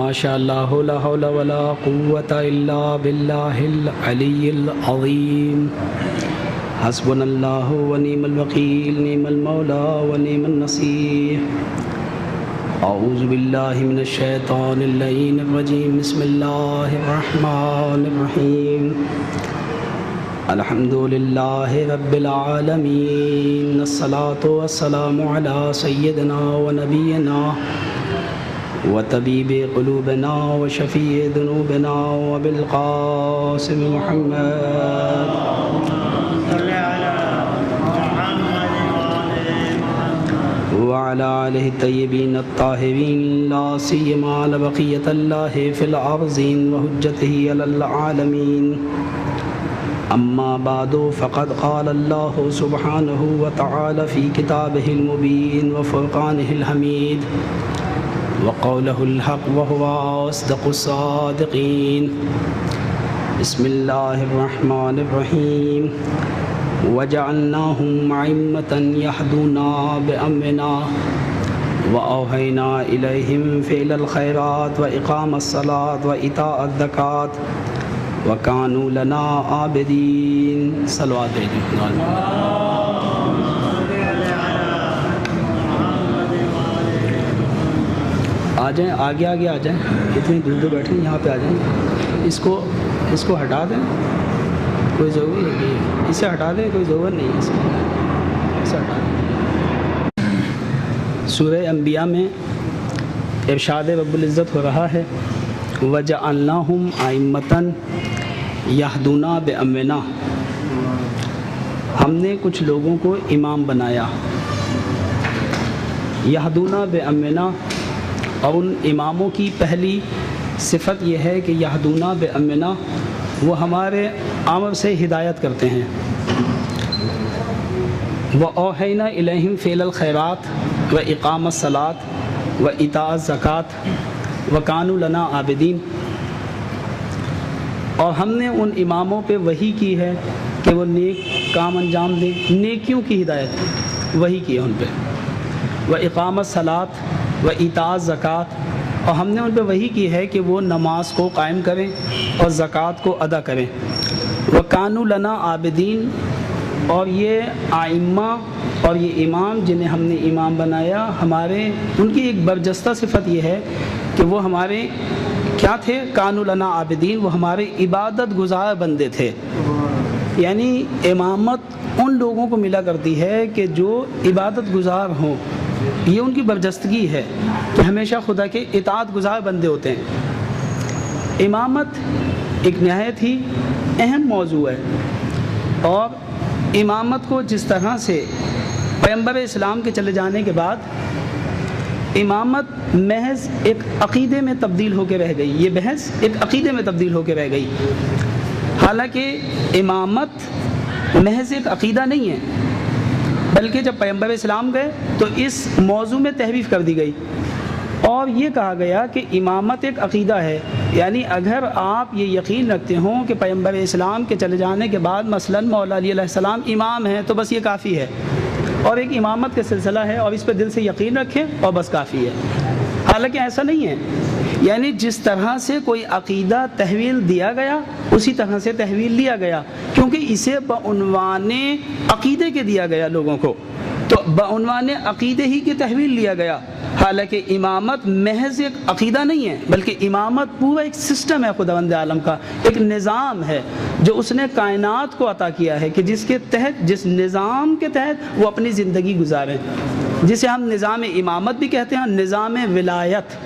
ماشاء اللہ لا حول ولا قوة الا باللہ العلی العظیم حسبنا اللہ ونعم الوکیل نعم المولا ونعم النصیر اعوذ باللہ من الشیطان اللعین الرجیم بسم اللہ الرحمن الرحیم الحمد للہ رب العالمین الصلاة والسلام علی سیدنا ونبینا وطبیب قلوبنا وشفیع ذنوبنا وبالقاسم محمد وعلى آله الطيبين الطاهرين لا سيما بقية الله في الأرضين وحجته على العالمين أما بعد فقد قال الله سبحانه وتعالى في كتابه المبين وفرقانه الحميد وقوله الحق وهو أصدق الصادقين بسم الله الرحمن الرحيم وجعلناهم أئمة يهدون بأمرنا وأوحينا إليهم فعل الخيرات وإقام الصلاة وإيتاء الزكاة وكانوا لنا عابدين صلوات آ جائیں آگے آگے آ جائیں اتنی دور دور بیٹھے یہاں پہ آ جائیں اس کو ہٹا دیں کوئی ضروری ہے کہ اسے ہٹا دیں کوئی ضرورت نہیں ہے اسے ہٹا دیں سورہ انبیاء میں ارشاد رب العزت ہو رہا ہے وَجَعَلْنَاهُمْ أَئِمَّةً يَهْدُونَ بِأَمْرِنَا ہم نے کچھ لوگوں کو امام بنایا یہدون بِأَمْرِنَا اور ان اماموں کی پہلی صفت یہ ہے کہ یہدون بِأَمْرِنَا وہ ہمارے امر سے ہدایت کرتے ہیں وَأَوْحَيْنَا إِلَيْهِمْ فِعْلَ الْخَيْرَاتِ وَإِقَامَ الصَّلَاةِ وَإِيتَاءَ الزَّكَاةِ وَكَانُوا لَنَا عَابِدِينَ اور ہم نے ان اماموں پہ وحی کی ہے کہ وہ نیک کام انجام دیں نیکیوں کی ہدایت وحی کی ہے ان پہ وَإِقَامَ الصَّلَاةِ وَإِيتَاءَ الزَّكَاةِ اور ہم نے ان پہ وحی کی ہے کہ وہ نماز کو قائم کریں اور زکوٰۃ کو ادا کریں وَكَانُوا لَنَا عَابِدِينَ اور یہ آئمہ اور یہ امام جنہیں ہم نے امام بنایا ان کی ایک برجستہ صفت یہ ہے کہ وہ ہمارے کیا تھے کانوا لنا عابدین وہ ہمارے عبادت گزار بندے تھے یعنی امامت ان لوگوں کو ملا کرتی ہے کہ جو عبادت گزار ہوں یہ ان کی برجستگی ہے کہ ہمیشہ خدا کے اطاعت گزار بندے ہوتے ہیں امامت ایک نہایت ہی اہم موضوع ہے اور امامت کو جس طرح سے پیغمبر اسلام کے چلے جانے کے بعد امامت محض ایک عقیدے میں تبدیل ہو کے رہ گئی یہ بحث ایک عقیدے میں تبدیل ہو کے رہ گئی حالانکہ امامت محض ایک عقیدہ نہیں ہے بلکہ جب پیغمبر اسلام گئے تو اس موضوع میں تحریف کر دی گئی اور یہ کہا گیا کہ امامت ایک عقیدہ ہے یعنی اگر آپ یہ یقین رکھتے ہوں کہ پیغمبر اسلام کے چلے جانے کے بعد مثلا مولا علی علیہ السلام امام ہیں تو بس یہ کافی ہے اور ایک امامت کا سلسلہ ہے اور اس پہ دل سے یقین رکھیں اور بس کافی ہے حالانکہ ایسا نہیں ہے یعنی جس طرح سے کوئی عقیدہ تحویل دیا گیا اسی طرح سے تحویل لیا گیا کیونکہ اسے بعنوان عقیدے کے دیا گیا لوگوں کو تو بعنوان عقیدے ہی کی تحویل لیا گیا حالانکہ امامت محض ایک عقیدہ نہیں ہے بلکہ امامت پورا ایک سسٹم ہے خداوند عالم کا ایک نظام ہے جو اس نے کائنات کو عطا کیا ہے کہ جس نظام کے تحت وہ اپنی زندگی گزاریں جسے ہم نظام امامت بھی کہتے ہیں نظام ولایت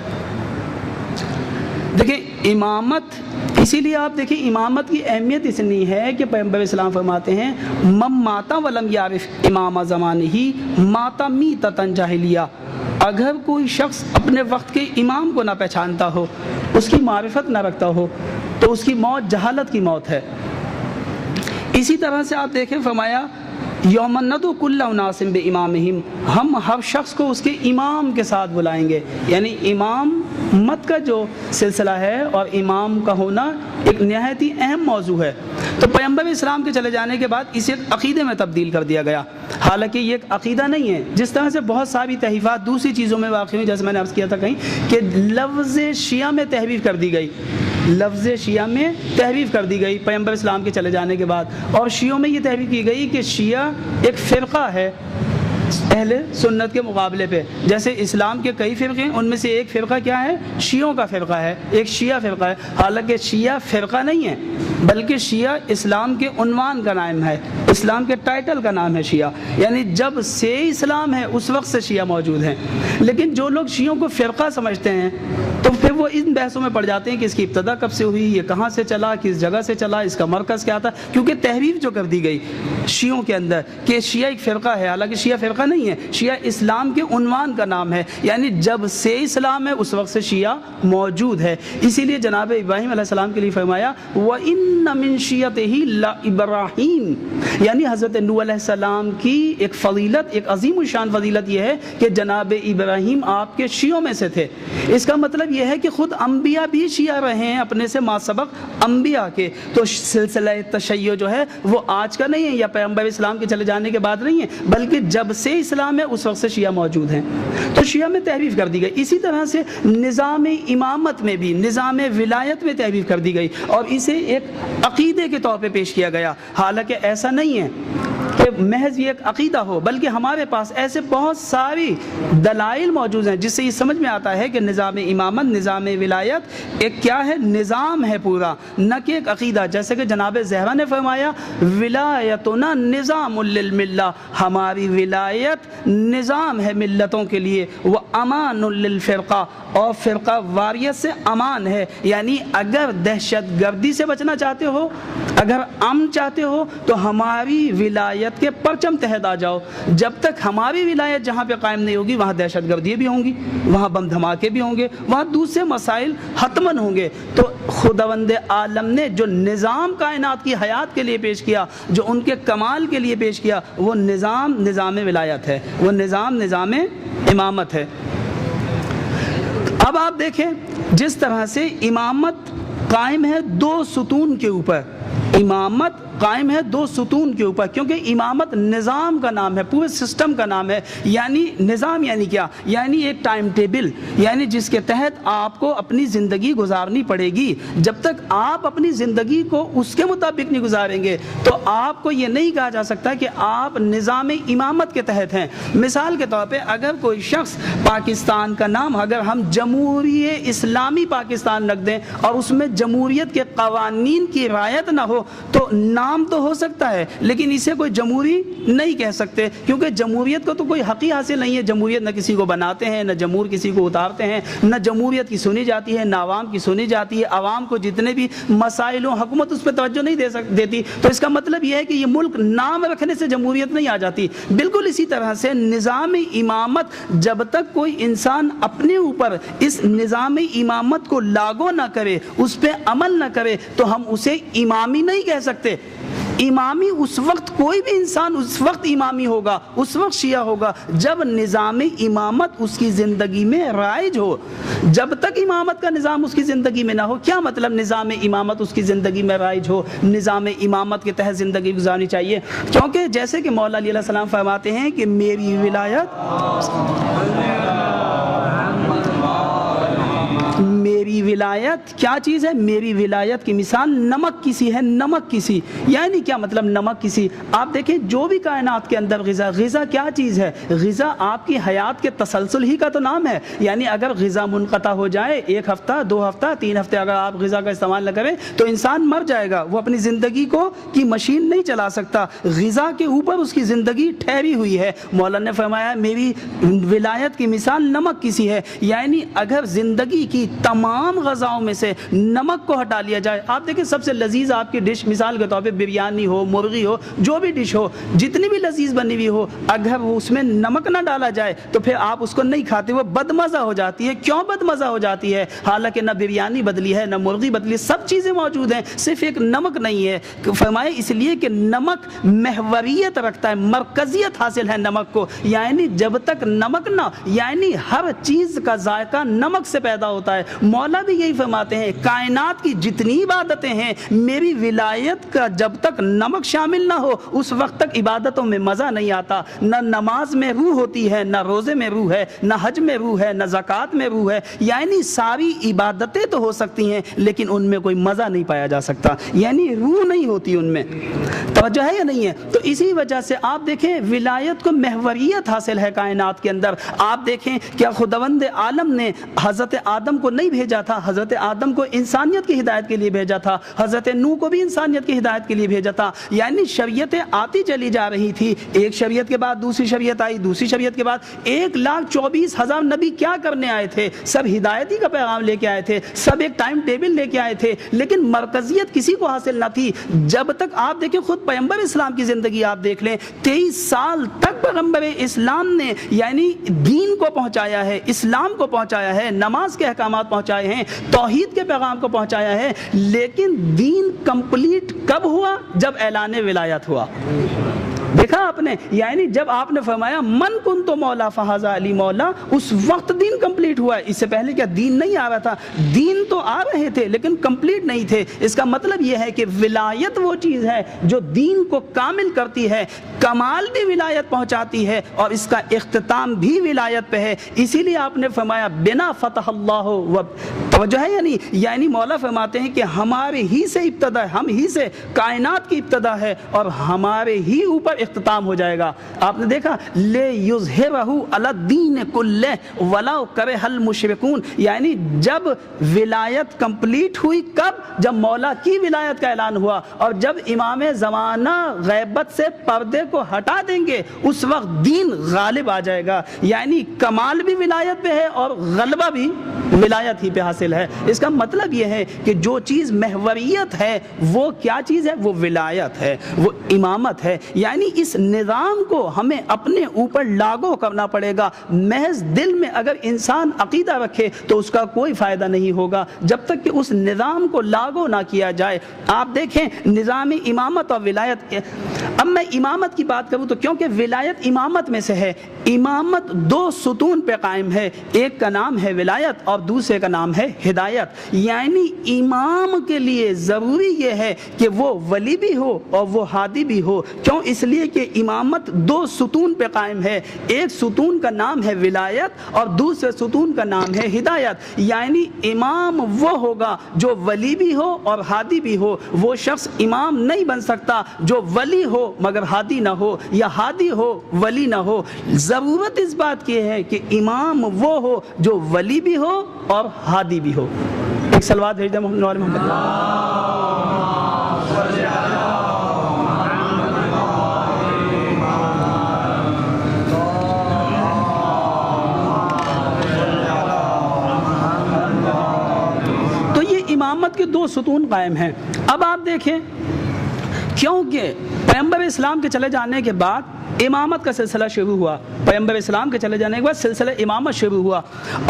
دیکھیں امامت اسی لیے آپ دیکھیں امامت کی اہمیت اتنی ہے کہ پیغمبر اسلام فرماتے ہیں مم ماتا ولم یعرف امام زمانہ ماتا میتۃ جاہلیہ اگر کوئی شخص اپنے وقت کے امام کو نہ پہچانتا ہو اس کی معرفت نہ رکھتا ہو تو اس کی موت جہالت کی موت ہے اسی طرح سے آپ دیکھیں فرمایا یوم ندعو کل اناس بامامہم ہم ہر شخص کو اس کے امام کے ساتھ بلائیں گے یعنی امام مت کا جو سلسلہ ہے اور امام کا ہونا ایک نہایت ہی اہم موضوع ہے تو پیغمبر اسلام کے چلے جانے کے بعد اسے عقیدے میں تبدیل کر دیا گیا حالانکہ یہ ایک عقیدہ نہیں ہے. جس طرح سے بہت ساری تحریفات دوسری چیزوں میں واقع ہوئی، جیسے میں نے عرض کیا تھا کہیں کہ لفظ شیعہ میں تحریف کر دی گئی، لفظ شیعہ میں تحریف کر دی گئی پیغمبر اسلام کے چلے جانے کے بعد. اور شیعوں میں یہ تحریف کی گئی کہ شیعہ ایک فرقہ ہے اہل سنت کے مقابلے پہ. جیسے اسلام کے کئی فرقے ہیں، ان میں سے ایک فرقہ کیا ہے؟ شیعوں کا فرقہ ہے، ایک شیعہ فرقہ ہے. حالانکہ شیعہ فرقہ نہیں ہے، بلکہ شیعہ اسلام کے عنوان کا نام ہے، اسلام کے ٹائٹل کا نام ہے شیعہ. یعنی جب سے اسلام ہے اس وقت سے شیعہ موجود ہیں. لیکن جو لوگ شیعوں کو فرقہ سمجھتے ہیں تو پھر وہ ان بحثوں میں پڑ جاتے ہیں کہ اس کی ابتدا کب سے ہوئی، یہ کہاں سے چلا، کس جگہ سے چلا، اس کا مرکز کیا تھا. کیونکہ تحریف جو کر دی گئی شیعوں کے اندر کہ شیعہ ایک فرقہ ہے، حالانکہ شیعہ فرقہ نہیں ہے، شیعہ اسلام کے عنوان کا نام ہے. یعنی جب سے اسلام ہے اس وقت سے شیعہ موجود ہے. اسی لیے جناب ابراہیم علیہ السلام کے لیے فرمایا وَإِنَّ مِن شِيَّتِهِ لَإِبْرَاهِيمَ، یعنی حضرت نوح علیہ السلام کی ایک فضیلت، ایک عظیم الشان فضیلت یہ ہے کہ جناب ابراہیم آپ کے شیعوں میں سے تھے. اس کا مطلب یہ ہے کہ خود انبیاء بھی شیعہ رہے ہیں اپنے سے ما سبق انبیاء کے. تو سلسلہ تشیع جو ہے وہ آج کا نہیں ہے یا پیغمبر اسلام کے چلے جانے کے بعد نہیں ہے، بلکہ جب سے اسلام ہے اس وقت سے شیعہ موجود ہیں. تو شیعہ میں تحریف کر دی گئی. اسی طرح سے نظام امامت میں بھی، نظام ولایت میں تحریف کر دی گئی اور اسے ایک عقیدے کے طور پہ پیش کیا گیا. حالانکہ ایسا نہیں ہے کہ محض یہ ایک عقیدہ ہو، بلکہ ہمارے پاس ایسے بہت ساری دلائل موجود ہیں جس سے یہ سمجھ میں آتا ہے کہ نظام امامت، نظام ولایت ایک کیا ہے، نظام ہے پورا، نہ کہ ایک عقیدہ. جیسے کہ جناب زہرا نے فرمایا ولایتنا نظام للملہ، ہماری ولایت نظام ہے ملتوں کے لیے، وہ امان للفرقہ، اور فرقہ واریت سے امان ہے. یعنی اگر دہشت گردی سے بچنا چاہتے ہو، اگر امن چاہتے ہو تو ہماری ولایت کے پرچم تحت آ جاؤ. جب تک ہماری ولایت جہاں پہ قائم نہیں ہوگی وہاں دہشت گردی بھی ہوں گی، وہاں بم دھماکے بھی ہوں گے، وہاں دوسرے مسائل حتماً ہوں گے. تو خداوند عالم نے جو نظام کائنات کی حیات کے لیے پیش کیا، جو ان کے کمال کے لیے پیش کیا، وہ نظام نظام ولایت ہے، وہ نظام نظام امامت ہے. اب آپ دیکھیں جس طرح سے امامت قائم ہے دو ستون کے اوپر، امامت قائم ہے دو ستون کے اوپر، کیونکہ امامت نظام کا نام ہے، پورے سسٹم کا نام ہے. یعنی نظام یعنی کیا؟ یعنی ایک ٹائم ٹیبل، یعنی جس کے تحت آپ کو اپنی زندگی گزارنی پڑے گی. جب تک آپ اپنی زندگی کو اس کے مطابق نہیں گزاریں گے تو آپ کو یہ نہیں کہا جا سکتا کہ آپ نظام امامت کے تحت ہیں. مثال کے طور پہ اگر کوئی شخص پاکستان کا نام، اگر ہم جمہوریہ اسلامی پاکستان رکھ دیں اور اس میں جمہوریت کے قوانین کی رعایت نہ ہو تو نام تو ہو سکتا ہے لیکن اسے کوئی جمہوری نہیں کہہ سکتے، کیونکہ جمہوریت کو تو کوئی حق ہی حاصل نہیں ہے. جمہوریت نہ کسی کو بناتے ہیں، نہ جمہور کسی کو اتارتے ہیں، نہ جمہوریت کی سنی جاتی ہے، نہ عوام کی سنی جاتی ہے. عوام کو جتنے بھی مسائل ہوں حکومت اس پہ توجہ نہیں دیتی. تو اس کا مطلب یہ ہے کہ یہ ملک نام رکھنے سے جمہوریت نہیں آ جاتی. بالکل اسی طرح سے نظام امامت، جب تک کوئی انسان اپنے اوپر اس نظام امامت کو لاگو نہ کرے، اس پہ عمل نہ کرے، تو ہم اسے امامی نہیں کہہ سکتے. امامی اس وقت، کوئی بھی انسان اس وقت امامی ہوگا، اس وقت شیعہ ہوگا جب نظام امامت اس کی زندگی میں رائج ہو. جب تک امامت کا نظام اس کی زندگی میں نہ ہو، کیا مطلب نظام امامت اس کی زندگی میں رائج ہو، نظام امامت کے تحت زندگی گزارنی چاہیے. کیونکہ جیسے کہ مولا علی علیہ السلام فرماتے ہیں کہ میری ولایت، میری ولایت کیا چیز ہے؟ میری ولایت کی مثال نمک کسی ہے، نمک کسی. یعنی کیا مطلب نمک کسی؟ آپ دیکھیں جو بھی کائنات کے اندر غذا، غذا کیا چیز ہے؟ غذا آپ کی حیات کے تسلسل ہی کا تو نام ہے. یعنی اگر غذا منقطع ہو جائے، 1 ہفتہ 2 ہفتہ 3 ہفتے اگر آپ غذا کا استعمال نہ کریں تو انسان مر جائے گا. وہ اپنی زندگی کو کی مشین نہیں چلا سکتا. غذا کے اوپر اس کی زندگی ٹھہری ہوئی ہے. مولانا نے فرمایا میری ولایت کی مثال نمک کسی ہے. یعنی اگر زندگی کی تمام غذاؤں میں سے نمک کو ہٹا لیا جائے، آپ دیکھیں سب سے لذیذ آپ کی ڈش، مثال کے طور پہ بریانی ہو، مرغی ہو، جو بھی ڈش ہو، جتنی بھی لذیذ بنی ہوئی ہو، اگر وہ اس میں نمک نہ ڈالا جائے تو پھر آپ اس کو نہیں کھاتے، وہ بدمزہ ہو جاتی ہے. کیوں بدمزہ ہو جاتی ہے؟ حالانکہ نہ بریانی بدلی ہے، نہ مرغی بدلی، سب چیزیں موجود ہیں، صرف ایک نمک نہیں ہے. فرمائے اس لیے کہ نمک محوریت رکھتا ہے، مرکزیت حاصل ہے نمک کو. یعنی جب تک نمک نہ، یعنی ہر چیز کا ذائقہ نمک سے پیدا ہوتا ہے. مولا اللہ بھی یہی فرماتے ہیں کائنات کی جتنی عبادتیں ہیں میری ولایت کا جب تک نمک شامل نہ ہو اس وقت تک عبادتوں میں مزہ نہیں آتا. نہ نماز میں روح ہوتی ہے، نہ روزے میں روح ہے، نہ حج میں روح ہے، نہ زکوٰۃ میں روح ہے. یعنی ساری عبادتیں تو ہو سکتی ہیں لیکن ان میں کوئی مزہ نہیں پایا جا سکتا، یعنی روح نہیں ہوتی ان میں. توجہ ہے یا نہیں ہے؟ تو اسی وجہ سے آپ دیکھیں ولایت کو محوریت حاصل ہے کائنات کے اندر. آپ دیکھیں کیا خداوند عالم نے حضرت آدم کو نہیں بھیجا تھا؟ حضرت آدم کو انسانیت کی ہدایت کے لیے بھیجا تھا، حضرت نوح کو بھی انسانیت کی ہدایت کے لیے بھیجا تھا. یعنی شریعتیں آتی چلی جا رہی تھی، ایک شریعت کے بعد دوسری شریعت آئی، دوسری شریعت کے بعد 1,24,000 نبی کیا کرنے آئے تھے؟ سب ہدایتی کا پیغام لے کے آئے تھے، سب ایک ٹائم ٹیبل لے کے آئے تھے، لیکن مرکزیت کسی کو حاصل نہ تھی. جب تک آپ دیکھیں خود پیغمبر اسلام کی زندگی آپ دیکھ لیں، 23 سال تک پیغمبر اسلام نے یعنی دین کو پہنچایا ہے، اسلام کو پہنچایا ہے، نماز کے احکامات پہنچائے ہیں، توحید کے پیغام کو پہنچایا ہے. لیکن دین کمپلیٹ کب ہوا؟ جب اعلان ولایت ہوا. دیکھا آپ نے، یعنی جب آپ نے فرمایا من کنت مولا فہذا علی مولا، اس وقت دین کمپلیٹ ہوا ہے. اس سے پہلے کیا دین نہیں آ رہا تھا؟ دین تو آ رہے تھے لیکن کمپلیٹ نہیں تھے. اس کا مطلب یہ ہے کہ ولایت وہ چیز ہے جو دین کو کامل کرتی ہے، کمال بھی ولایت پہنچاتی ہے اور اس کا اختتام بھی ولایت پہ ہے. اسی لیے آپ نے فرمایا بنا فتح اللہ و توجہ ہے یعنی مولا فرماتے ہیں کہ ہمارے ہی سے ابتدا ہے، ہم ہی سے کائنات کی ابتدا ہے اور ہمارے ہی اوپر اختتام ہو جائے گا. آپ نے دیکھا لے یظہرہ علی الدین کلہ ولو کرہ المشرکون، یعنی جب ولایت کمپلیٹ ہوئی کب؟ جب مولا کی ولایت کا اعلان ہوا اور جب امام زمانہ غیبت سے پردے کو ہٹا دیں گے اس وقت دین غالب آ جائے گا. یعنی کمال بھی ولایت پہ ہے اور غلبہ بھی ولایت ہی پہ حاصل ہے. اس کا مطلب یہ ہے کہ جو چیز محوریت ہے وہ کیا چیز ہے؟ وہ ولایت ہے، وہ امامت ہے. یعنی اس نظام کو ہمیں اپنے اوپر لاگو کرنا پڑے گا. محض دل میں اگر انسان عقیدہ رکھے تو اس کا کوئی فائدہ نہیں ہوگا جب تک کہ اس نظام کو لاگو نہ کیا جائے. آپ دیکھیں نظام امامت اور ولایت. اب میں امامت کی بات کروں تو کیونکہ ولایت امامت میں سے ہے، امامت 2 ستون پہ قائم ہے، ایک کا نام ہے ولایت اور دوسرے کا نام ہے ہدایت. یعنی امام کے لیے ضروری یہ ہے کہ وہ ولی بھی ہو اور وہ ہادی بھی ہو. کیوں؟ اس لیے کہ امامت 2 ستون پہ قائم ہے، ایک ستون کا نام ہے ولایت اور دوسرے ستون کا نام ہے ہدایت. یعنی امام وہ ہوگا جو ولی بھی ہو اور ہادی بھی ہو. وہ شخص امام نہیں بن سکتا جو ولی ہو مگر ہادی نہ ہو یا ہادی ہو ولی نہ ہو. ضرورت اس بات کی ہے کہ امام وہ ہو جو ولی بھی ہو اور ہادی بھی ہو. ایک صلوات بھیج دیں محمد. تو یہ امامت کے 2 ستون قائم ہیں. اب آپ دیکھیں کیونکہ پیغمبر اسلام کے چلے جانے کے بعد امامت کا سلسلہ شروع ہوا، پیغمبر اسلام کے چلے جانے کے بعد سلسلہ امامت شروع ہوا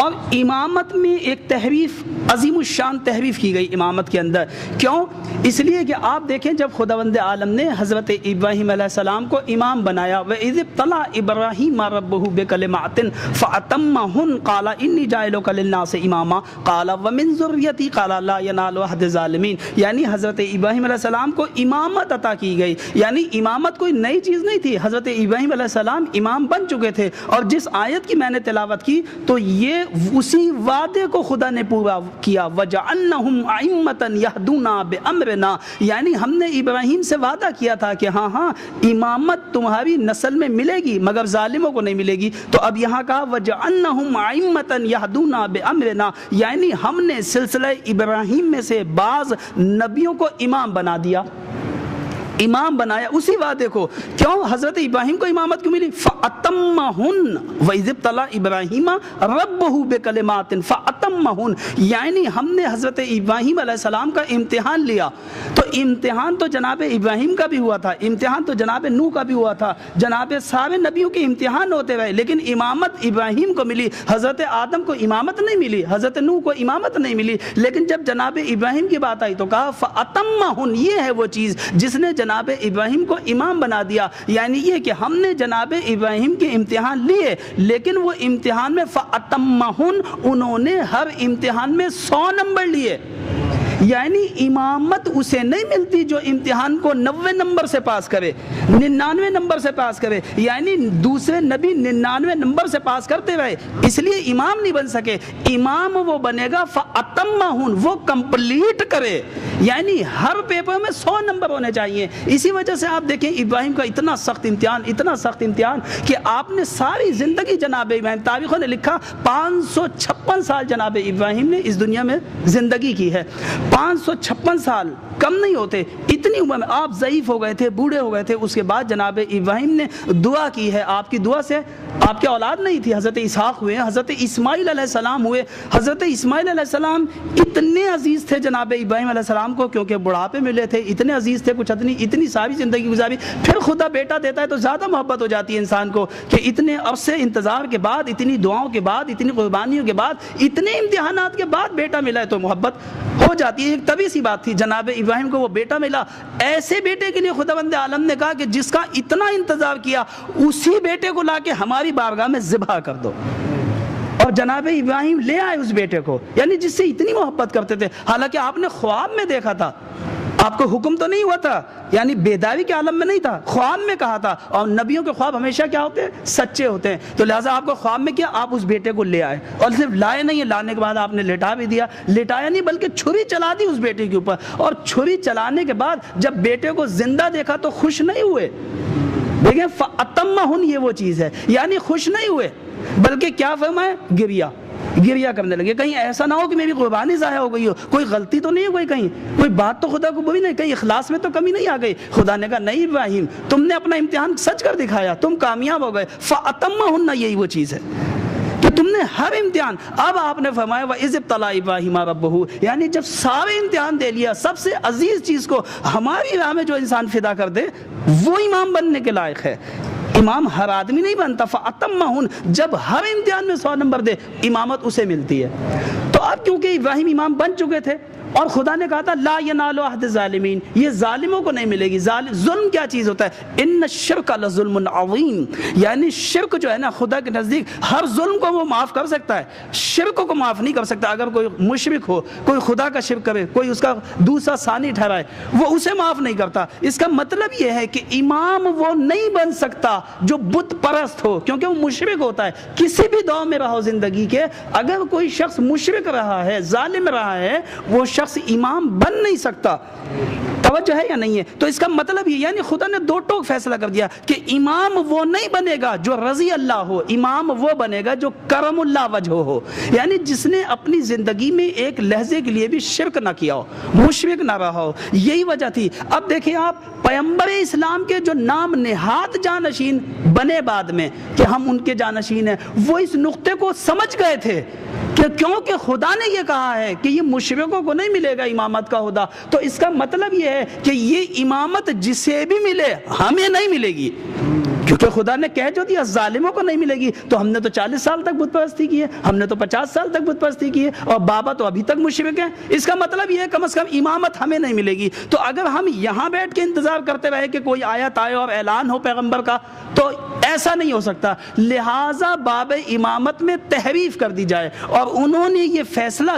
اور امامت میں ایک تحریف، عظیم الشان تحریف کی گئی امامت کے اندر. کیوں؟ اس لیے کہ آپ دیکھیں جب خداوند عالم نے حضرت ابراہیم علیہ السلام کو امام بنایا، وَإِذِ ابْتَلَىٰ إِبْرَاهِيمَ رَبُّهُ بِكَلِمَاتٍ فَأَتَمَّهُنَّ قَالَ إِنِّي جَاعِلُكَ لِلنَّاسِ إِمَامًا قَالَ وَمِن ذُرِّيَّتِي قَالَ لَا يَنَالُ عَهْدِ الظَّالِمِينَ. یعنی حضرت ابراہیم علیہ السلام کو امامت عطا کی گئی. یعنی امامت کوئی نئی چیز نہیں تھی، حضرت ابراہیم علیہ السلام امام بن چکے تھے. اور جس آیت کی میں نے تلاوت کی تو یہ اسی وعدے کو خدا نے پورا کیا، وَجَعَلْنَهُمْ أَئِمَّةً يَهْدُونَ بِأَمْرِنَا. یعنی ہم نے ابراہیم سے وعدہ کیا تھا کہ ہاں امامت تمہاری نسل میں ملے گی مگر ظالموں کو نہیں ملے گی. تو اب یہاں کہا وَجَعَلْنَهُمْ أَئِمَّةً يَهْدُونَ بِأَمْرِنَا، یعنی ہم نے سلسلہ ابراہیم میں سے بعض نبیوں کو امام بنا دیا، امام بنایا اسی وعدے کو. کیوں؟ حضرت ابراہیم کو امامت کیوں ملی؟ فَأَتَمَّهُنَّ وَإِذِ ابْتَلَىٰ إِبْرَاهِيمَ رَبُّهُ بِكَلِمَاتٍ فَأَتَمَّهُنَّ. یعنی ہم نے حضرت ابراہیم علیہ السلام کا امتحان لیا. تو امتحان تو جناب ابراہیم کا بھی ہوا تھا، امتحان تو جناب نوح کا بھی ہوا تھا، جناب سارے نبیوں کے امتحان ہوتے رہے، لیکن امامت ابراہیم کو ملی. حضرت آدم کو امامت نہیں ملی، حضرت نوح کو امامت نہیں ملی. لیکن جب جناب ابراہیم کی بات آئی تو کہا فَأَتَمَّهُنَّ. یہ ہے وہ چیز جس نے جناب ابراہیم کو امام بنا دیا، یعنی یہ کہ ہم نے جناب ابراہیم کے امتحان لیے، لیکن وہ امتحان میں فَأَتَمَّهُنْ، انہوں نے ہر امتحان میں 100 نمبر لیے۔ یعنی امامت اسے نہیں ملتی جو امتحان کو 90 نمبر سے پاس کرے، 99 نمبر سے پاس کرے، یعنی دوسرے نبی 99 نمبر سے پاس کرتے رہے، اس لیے امام نہیں بن سکے۔ امام وہ بنے گا فَأَتَمَّهُنْ، وہ کمپلیٹ کرے، یعنی ہر پیپر میں 100 نمبر ہونے چاہیے۔ اسی وجہ سے آپ دیکھیں ابراہیم کا اتنا سخت امتحان، اتنا سخت امتحان کہ آپ نے ساری زندگی جناب ابراہیم، تاریخوں نے لکھا 556 سال جناب ابراہیم نے اس دنیا میں زندگی کی ہے۔ 556 سال کم نہیں ہوتے، اتنی عمر میں آپ ضعیف ہو گئے تھے، بوڑھے ہو گئے تھے، اس کے بعد جناب ابراہیم نے دعا کی ہے، آپ کی دعا سے آپ کے اولاد نہیں تھی، حضرت اسحاق ہوئے، حضرت اسماعیل علیہ السلام ہوئے۔ حضرت اسماعیل علیہ السلام اتنے عزیز تھے جناب ابراہیم علیہ السلام کو، کیونکہ بڑھاپے ملے تھے، اتنے عزیز تھے، کچھ اتنی ساری زندگی گزاری، پھر خدا بیٹا دیتا ہے تو زیادہ محبت ہو جاتی ہے انسان کو، کہ اتنے عرصے انتظار کے بعد، اتنی دعاؤں کے بعد، اتنی قربانیوں کے بعد، اتنے امتحانات کے بعد بیٹا ملا ہے تو محبت ہو جاتی ہے۔ ایک طبیعی سی بات تھی، جناب ابراہیم کو وہ بیٹا ملا، ایسے بیٹے کے لیے خداوند عالم نے کہا کہ جس کا اتنا انتظار کیا، اسی بیٹے کو لا کے ہماری بارگاہ میں ذبح کر دو۔ اور جناب ابراہیم لے آئے اس بیٹے کو، یعنی جس سے اتنی محبت کرتے تھے، حالانکہ آپ نے خواب میں دیکھا تھا، آپ کو حکم تو نہیں ہوا تھا، یعنی بیداری کے عالم میں نہیں تھا، خواب میں کہا تھا، اور نبیوں کے خواب ہمیشہ کیا ہوتے ہیں؟ سچے ہوتے ہیں، تو لہٰذا آپ کو خواب میں کیا، آپ اس بیٹے کو لے آئے، اور صرف لائے نہیں ہے، لانے کے بعد آپ نے لٹا بھی دیا، لٹایا نہیں بلکہ چھری چلا دی اس بیٹے کے اوپر، اور چھری چلانے کے بعد جب بیٹے کو زندہ دیکھا تو خوش نہیں ہوئے۔ دیکھیں فَأَتَمَّهُنْ، یہ وہ چیز ہے، یعنی خوش نہیں ہوئے بلکہ کیا فرمائے، گریا کرنے لگے، کہیں ایسا نہ ہو کہ میری قربانی ضائع ہو گئی ہو، کوئی غلطی تو نہیں ہو گئی، کہیں کوئی بات تو خدا کو بری نہیں، کہیں اخلاص میں تو کمی نہیں آ گئی۔ خدا نے کہا نہیں ابراہیم، تم نے اپنا امتحان سچ کر دکھایا، تم کامیاب ہو گئے۔ فَأَتَمَّهُنْ، یہی وہ چیز ہے کہ تم نے ہر امتحان، اب آپ نے فرمایا وَإِذِ ابْتَلَىٰ إِبْرَاهِيمَ رَبُّهُ، یعنی جب سارے امتحان دے لیا، سب سے عزیز چیز کو ہماری راہ میں جو انسان فدا کر دے وہ امام بننے کے لائق ہے۔ امام ہر آدمی نہیں بنتا۔ فَأَتَمَّهُنْ، جب ہر امتحان میں 100 نمبر دے، امامت اسے ملتی ہے۔ تو اب کیونکہ ابراہیم امام بن چکے تھے، اور خدا نے کہا تھا لا ینال عہد الظالمین، یہ ظالموں کو نہیں ملے گی۔ ظلم کیا چیز ہوتا ہے؟ ان الشرک لظلم عظیم، یعنی شرک جو ہے نا، خدا کے نزدیک ہر ظلم کو وہ معاف کر سکتا ہے، شرک کو معاف نہیں کر سکتا۔ اگر کوئی مشرک ہو، کوئی خدا کا شرک کرے، کوئی اس کا دوسرا ثانی ٹھہرائے، وہ اسے معاف نہیں کرتا۔ اس کا مطلب یہ ہے کہ امام وہ نہیں بن سکتا جو بت پرست ہو، کیونکہ وہ مشرک ہوتا ہے۔ کسی بھی دور میں رہو زندگی کے، اگر کوئی شخص مشرک رہا ہے، ظالم رہا ہے، وہ شخص امام بن نہیں سکتا۔ توجہ ہے یا نہیں ہے؟ تو اس کا مطلب یہ، یعنی خدا نے دو ٹوک فیصلہ کر دیا کہ امام وہ نہیں بنے گا جو رضی اللہ ہو، امام وہ بنے گا جو کرم اللہ وجہ ہو، یعنی جس نے اپنی زندگی میں ایک لحظے کے لیے بھی شرک نہ کیا ہو، مشرک نہ رہا ہو۔ یہی وجہ تھی۔ اب دیکھیں آپ، پیغمبر اسلام کے جو نام نہاد جانشین بنے بعد میں کہ ہم ان کے جانشین ہیں، وہ اس نقطے کو سمجھ گئے تھے کہ کیونکہ خدا نے یہ کہا ہے کہ یہ مشرکوں کو نہیں ملے گا امامت کا عہدہ، تو اس کا مطلب یہ ہے کہ یہ امامت جسے بھی ملے ہمیں نہیں ملے گی، کیونکہ خدا نے کہہ جو دیا ظالموں کو نہیں ملے گی۔ تو ہم نے تو 40 سال تک بت پرستی کی ہے، ہم نے تو 50 سال تک بت پرستی کی ہے، اور بابا تو ابھی تک مشرک ہیں۔ اس کا مطلب یہ ہے کم از کم امامت ہمیں نہیں ملے گی۔ تو اگر ہم یہاں بیٹھ کے انتظار کرتے رہے کہ کوئی آیت آئے اور اعلان ہو پیغمبر کا، تو ایسا نہیں ہو سکتا۔ لہٰذا باب امامت میں تحریف کر دی جائے، اور انہوں نے یہ فیصلہ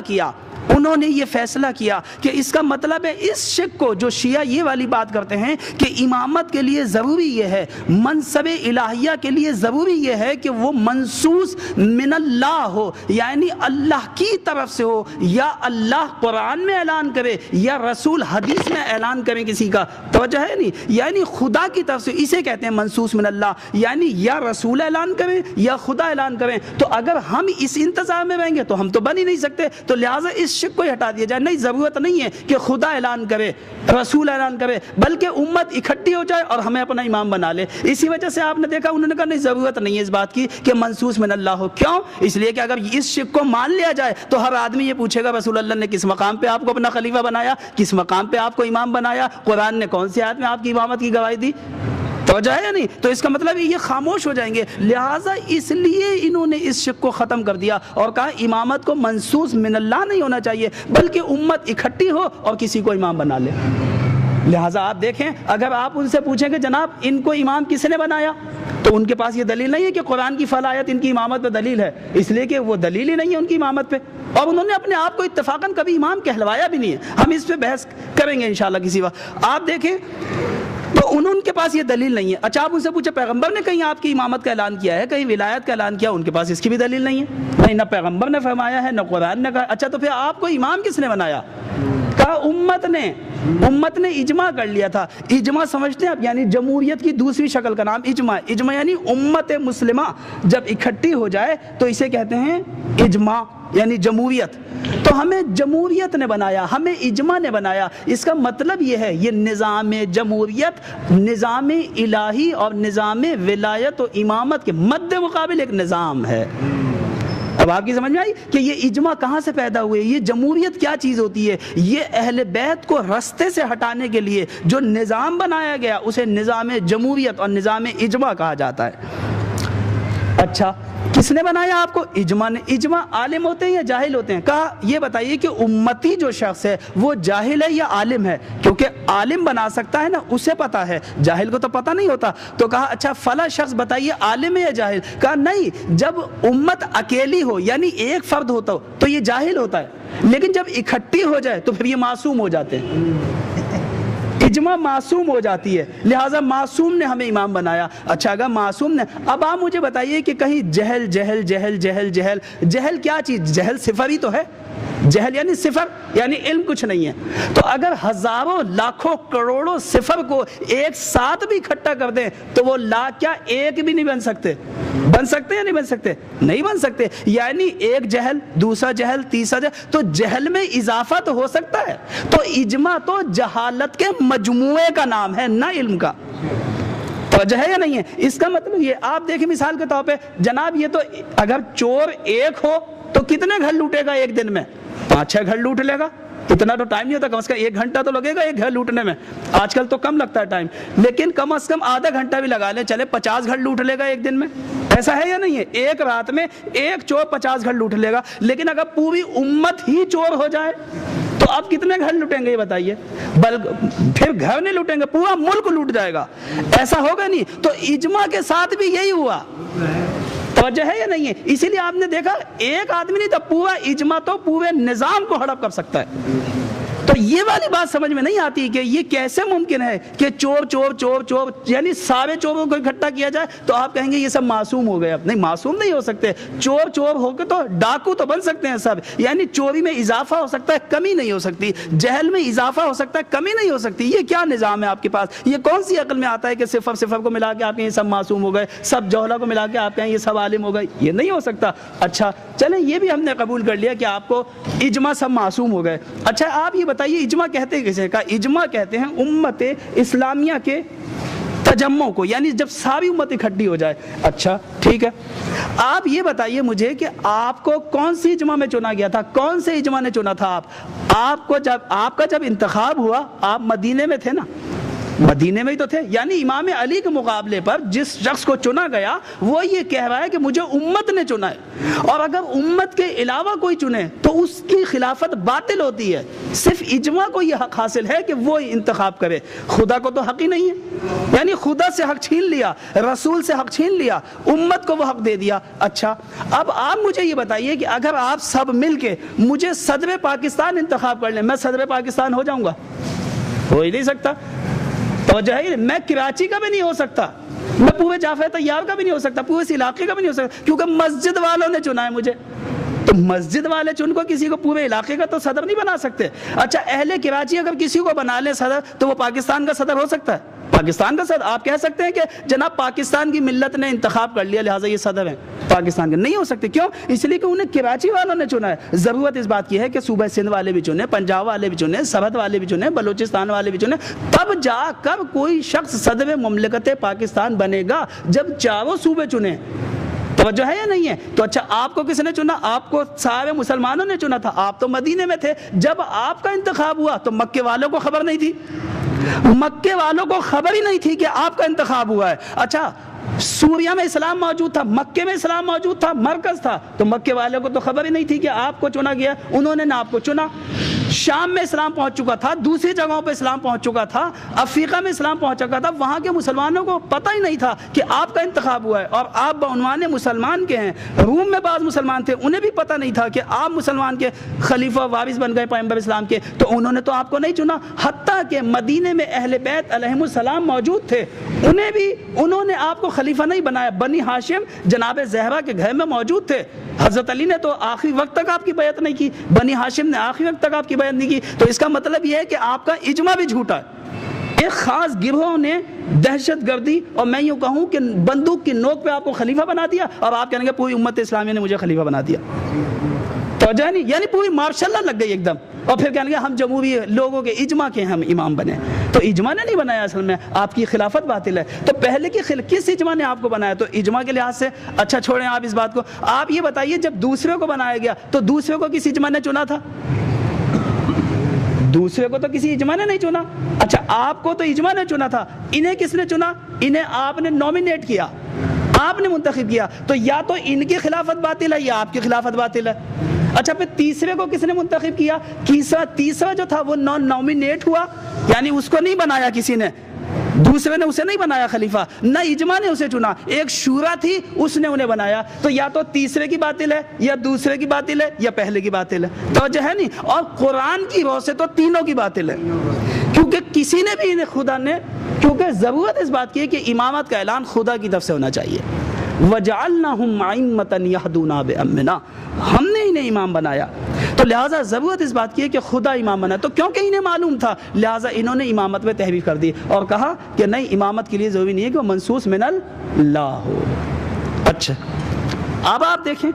کیا کہ اس کا مطلب ہے اس شک کو، جو شیعہ یہ والی بات کرتے ہیں کہ امامت کے لیے ضروری یہ ہے، منصب الہیہ کے لیے ضروری یہ ہے کہ وہ منصوص من اللہ ہو، یعنی اللہ کی طرف سے ہو، یا اللہ قرآن میں اعلان کرے یا رسول حدیث میں اعلان کرے کسی کا۔ توجہ ہے نہیں؟ یعنی خدا کی طرف سے، اسے کہتے ہیں منصوص من اللہ، یعنی یا رسول اعلان کریں یا خدا اعلان کریں۔ تو اگر ہم اس انتظار میں رہیں گے تو ہم تو بن ہی نہیں سکتے۔ تو لہٰذا اس شک کو ہٹا دیا جائے، نہیں، ضرورت نہیں ہے کہ خدا اعلان کرے، رسول اعلان کرے، بلکہ امت اکٹھی ہو جائے اور ہمیں اپنا امام بنا لے۔ اسی وجہ سے آپ نے دیکھا انہوں نے کہا نہیں، ضرورت نہیں ہے اس بات کی کہ منصوص من اللہ ہو۔ کیوں؟ اس لیے کہ اگر اس شک کو مان لیا جائے تو ہر آدمی یہ پوچھے گا رسول اللہ نے کس مقام پہ آپ کو اپنا خلیفہ بنایا، کس مقام پہ آپ کو امام بنایا، قرآن نے کون سی آیت میں آپ کی امامت کی گواہی دی؟ توجہ ہے یا نہیں؟ تو اس کا مطلب یہ خاموش ہو جائیں گے۔ لہٰذا اس لیے انہوں نے اس شک کو ختم کر دیا اور کہا امامت کو منصوص من اللہ نہیں ہونا چاہیے، بلکہ امت اکٹھی ہو اور کسی کو امام بنا لے۔ لہٰذا آپ دیکھیں اگر آپ ان سے پوچھیں کہ جناب ان کو امام کس نے بنایا تو ان کے پاس یہ دلیل نہیں ہے کہ قرآن کی فلاں آیت ان کی امامت پہ دلیل ہے، اس لیے کہ وہ دلیل ہی نہیں ہے ان کی امامت پہ، اور انہوں نے اپنے آپ کو اتفاقاً کبھی امام کہلوایا بھی نہیں ہے۔ ہم اس پہ بحث کریں گے انشاءاللہ کسی وقت۔ آپ دیکھیں تو ان کے پاس یہ دلیل نہیں ہے۔ اچھا آپ ان سے پوچھیں پیغمبر نے کہیں آپ کی امامت کا اعلان کیا ہے، کہیں ولایت کا اعلان کیا؟ ان کے پاس اس کی بھی دلیل نہیں ہے، نہیں نہ پیغمبر نے فرمایا ہے نہ قرآن نے کہا۔ اچھا تو پھر آپ کو امام کس نے بنایا؟ کہا امت نے اجماع کر لیا تھا۔ اجماع سمجھتے ہیں آپ؟ یعنی جمہوریت کی دوسری شکل کا نام اجماع۔ اجماع یعنی امت مسلمہ جب اکٹھی ہو جائے تو اسے کہتے ہیں اجماع، یعنی جمہوریت۔ تو ہمیں جمہوریت نے بنایا، ہمیں اجماع نے بنایا۔ اس کا مطلب یہ ہے یہ نظام جمہوریت نظام الہی اور نظام ولایت و امامت کے مد مقابل ایک نظام ہے۔ اب آپ کی سمجھ میں آئی کہ یہ اجماع کہاں سے پیدا ہوئے، یہ جمہوریت کیا چیز ہوتی ہے؟ یہ اہل بیت کو رستے سے ہٹانے کے لیے جو نظام بنایا گیا اسے نظام جمہوریت اور نظام اجماع کہا جاتا ہے۔ اچھا کس نے بنایا آپ کو؟ اجماع نے۔ اجماع عالم ہوتے ہیں یا جاہل ہوتے ہیں؟ کہا یہ بتائیے کہ امتی جو شخص ہے وہ جاہل ہے یا عالم ہے؟ کیونکہ عالم بنا سکتا ہے نا، اسے پتا ہے، جاہل کو تو پتہ نہیں ہوتا۔ تو کہا اچھا فلاں شخص بتائیے عالم ہے یا جاہل؟ کہا نہیں، جب امت اکیلی ہو یعنی ایک فرد ہوتا ہو تو یہ جاہل ہوتا ہے، لیکن جب اکٹھی ہو جائے تو پھر یہ معصوم ہو جاتے ہیں۔ اجماع معصوم ہو جاتی ہے، لہٰذا معصوم نے ہمیں امام بنایا۔ اچھا اگر معصوم نے، اب آپ مجھے بتائیے کہ کہیں جہل جہل جہل جہل جہل جہل کیا چیز؟ جہل صفر ہی تو ہے، جہل یعنی صفر، یعنی علم کچھ نہیں ہے۔ تو اگر ہزاروں لاکھوں کروڑوں صفر کو ایک ساتھ بھی اکٹھا کر دیں تو وہ لاکھ کیا ایک بھی نہیں بن سکتے؟ بن سکتے یا نہیں بن سکتے؟ نہیں بن سکتے۔ یعنی ایک جہل، دوسرا جہل، تیسرا جہل، تو جہل میں اضافہ تو ہو سکتا ہے۔ تو اجماع تو جہالت کے مجموعے کا نام ہے، نہ علم کا۔ توجہ ہے یا نہیں ہے؟ اس کا مطلب یہ آپ دیکھیں مثال کے طور پہ جناب یہ تو اگر چور ایک ہو تو کتنے گھر لوٹے گا ایک دن میں؟ 5-6 گھر لوٹ لے گا۔ اتنا تو ٹائم نہیں ہوتا، کم از کم 1 گھنٹہ تو لگے گا ایک گھر لوٹنے میں۔ آج کل تو کم لگتا ہے ٹائم، لیکن کم از کم آدھا گھنٹہ بھی لگا لیں، چلے 50 گھر لوٹ لے گا ایک دن میں۔ ایسا ہے یا نہیں ہے؟ ایک رات میں ایک چور 50 گھر لوٹ لے گا، لیکن اگر پوری امت ہی چور ہو جائے تو آپ کتنے گھر لوٹیں گے یہ بتائیے؟ پھر گھر نہیں لوٹیں گے، پورا ملک لوٹ جائے گا۔ ایسا ہوگا نہیں۔ تو اجماع کے ساتھ بھی یہی ہوا۔ توجہ ہے یا نہیں ہے؟ اسی لیے آپ نے دیکھا ایک آدمی نہیں تھا، پورا اجماع تو پورے نظام کو ہڑپ کر سکتا ہے۔ تو یہ والی بات سمجھ میں نہیں آتی کہ یہ کیسے ممکن ہے کہ چور چور چور چور یعنی سارے چوروں کو اکٹھا کیا جائے تو آپ کہیں گے یہ سب معصوم ہو گئے۔ نہیں، معصوم نہیں ہو سکتے۔ چور چور ہو کے تو ڈاکو تو بن سکتے ہیں سب، یعنی چوری میں اضافہ ہو سکتا ہے، کمی نہیں ہو سکتی۔ جہل میں اضافہ ہو سکتا ہے، کمی نہیں ہو سکتی۔ یہ کیا نظام ہے آپ کے پاس؟ یہ کون سی عقل میں آتا ہے کہ صفر صفر کو ملا کے آپ یہ سب معصوم ہو گئے، سب جوہلا کو ملا کے آپ کہیں یہ سب عالم ہو گئے؟ یہ نہیں ہو سکتا۔ اچھا چلیں یہ بھی ہم نے قبول کر لیا کہ آپ کو اجماع سب معصوم ہو گئے۔ اچھا آپ یہ بتائیے اجماع کہتے کسے؟ کہا اجماع کہتے ہیں امت اسلامیہ کے تجمع کو، یعنی جب ساری امت اکٹھی ہو جائے۔ اچھا ٹھیک ہے، آپ یہ بتائیے مجھے کہ آپ کو کون سی اجماع میں چنا گیا تھا؟ کون سے اجماع نے چنا تھا آپ کو؟ آپ کا جب انتخاب ہوا آپ مدینے میں تھے نا، مدینے میں ہی تو تھے، یعنی امام علی کے مقابلے پر جس شخص کو چنا گیا وہ یہ کہہ رہا ہے کہ مجھے امت نے چنا ہے، اور اگر امت کے علاوہ کوئی چنے تو اس کی خلافت باطل ہوتی ہے۔ صرف اجماع کو یہ حق حاصل ہے کہ وہ انتخاب کرے، خدا کو تو حق ہی نہیں ہے، یعنی خدا سے حق چھین لیا، رسول سے حق چھین لیا، امت کو وہ حق دے دیا۔ اچھا اب آپ مجھے یہ بتائیے کہ اگر آپ سب مل کے مجھے صدر پاکستان انتخاب کر لیں، میں صدر پاکستان ہو جاؤں گا؟ ہو ہی نہیں سکتا۔ توجہ ہے، میں کراچی کا بھی نہیں ہو سکتا، میں پورے جعفر طیار کا بھی نہیں ہو سکتا، پورے اس علاقے کا بھی نہیں ہو سکتا، کیونکہ مسجد والوں نے چنا ہے مجھے۔ تو مسجد والے چن کو کسی کو پورے علاقے کا تو صدر نہیں بنا سکتے۔ اچھا اہل کراچی اگر کسی کو بنا لے صدر تو وہ پاکستان کا صدر ہو سکتا ہے؟ پاکستان کا صدر آپ کہہ سکتے ہیں کہ جناب پاکستان کی ملت نے انتخاب کر لیا لہٰذا یہ صدر ہیں پاکستان کے؟ نہیں ہو سکتے۔ کیوں؟ اس لیے کہ انہیں کراچی والوں نے چنا ہے۔ ضرورت اس بات کی ہے کہ صوبہ سندھ والے بھی چنے، پنجاب والے بھی چنے، سرحد والے بھی چنے، بلوچستان والے بھی چنے، تب جا کر کوئی شخص صدر مملکت پاکستان بنے گا جب چاروں صوبے چنے۔ توجہ ہے یا نہیں ہے؟ تو اچھا آپ کو کس نے چنا؟ آپ کو سارے مسلمانوں نے چنا تھا، آپ تو مدینے میں تھے۔ جب آپ کا انتخاب ہوا تو مکے والوں کو خبر نہیں تھی، مکے والوں کو خبر ہی نہیں تھی کہ آپ کا انتخاب ہوا ہے۔ اچھا سوریہ میں اسلام موجود تھا، مکے میں اسلام موجود تھا، مرکز تھا، تو مکے والوں کو تو خبر ہی نہیں تھی کہ آپ کو چنا گیا، انہوں نے نہ آپ کو چنا۔ شام میں اسلام پہنچ چکا تھا، دوسری جگہوں پہ اسلام پہنچ چکا تھا، افریقہ میں اسلام پہنچ چکا تھا، وہاں کے مسلمانوں کو پتہ ہی نہیں تھا کہ آپ کا انتخاب ہوا ہے اور آپ بعنوان مسلمان کے ہیں۔ روم میں بعض مسلمان تھے، انہیں بھی پتہ نہیں تھا کہ آپ مسلمان کے خلیفہ وارث بن گئے پیغمبر اسلام کے، تو انہوں نے تو آپ کو نہیں چنا۔ حتیٰ کہ مدینے میں اہل بیت علیہم السلام موجود تھے، انہوں نے آپ کو خلیفہ نہیں بنایا۔ بنی ہاشم جناب زہرا کے گھر میں موجود تھے، حضرت علی نے تو آخری وقت تک آپ کی بیعت نہیں کی، بنی ہاشم نے آخری وقت تک آپ کی بیعت نہیں کی۔ تو اس کا مطلب یہ ہے کہ آپ کا اجماع بھی جھوٹا ہے۔ ایک خاص گروہ نے دہشت گردی اور میں یوں کہوں کہ بندوق کی نوک پہ آپ کو خلیفہ بنا دیا، اور آپ کہیں گے پوری امت اسلامیہ نے مجھے خلیفہ بنا دیا۔ توجہ نہیں، یعنی پوری مارشل لا لگ گئی ایک دم، اور پھر کہیں گے ہم جمہوری لوگوں کے اجماع کے ہم امام بنے۔ تو اجماع نے نہیں بنایا، اصل میں آپ کی خلافت باطل ہے۔ تو پہلے کی کس اجماع نے آپ کو بنایا؟ تو اجماع کے لحاظ سے اچھا چھوڑیں آپ اس بات کو، آپ یہ بتائیے جب دوسرے کو بنایا گیا تو دوسرے کو کس اجماع نے چنا تھا؟ دوسرے کو تو کسی اجماع نے نہیں چنا۔ اچھا آپ کو تو اجماع نے چنا تھا، انہیں کس نے چنا؟ انہیں آپ نے نومینیٹ کیا، آپ نے منتخب کیا، تو یا تو ان کی خلافت باطل ہے یا آپ کی خلافت باطل ہے۔ اچھا پھر تیسرے کو کس نے منتخب کیا؟ تیسرا جو تھا وہ نومینیٹ ہوا، یعنی اس کو نہیں بنایا کسی نے، دوسرے نے اسے نہیں بنایا خلیفہ، نہ اجماع نے اسے چنا، ایک شورا تھی اس نے انہیں بنایا۔ تو یا تو تیسرے کی باطل ہے یا دوسرے کی باطل ہے یا پہلے کی باطل ہے، توجہ ہے نہیں؟ اور قرآن کی روح سے تو تینوں کی باطل ہے، کیونکہ کسی نے بھی انہیں خدا نے، کیونکہ ضرورت اس بات کی ہے کہ امامت کا اعلان خدا کی طرف سے ہونا چاہیے۔ وَجَعَلْنَاهُمْ أَئِمَّةً يَهْدُونَ بِأَمْرِنَا، ہم نے انہیں امام بنایا، تو لہٰذا ضرورت اس بات کی ہے کہ خدا امام بنا۔ تو کیونکہ انہیں معلوم تھا لہٰذا انہوں نے امامت میں تحریف کر دی اور کہا کہ نہیں، امامت کے لیے ضروری نہیں ہے کہ وہ منصوص من اللہ ہو۔ اچھا اب آپ دیکھیں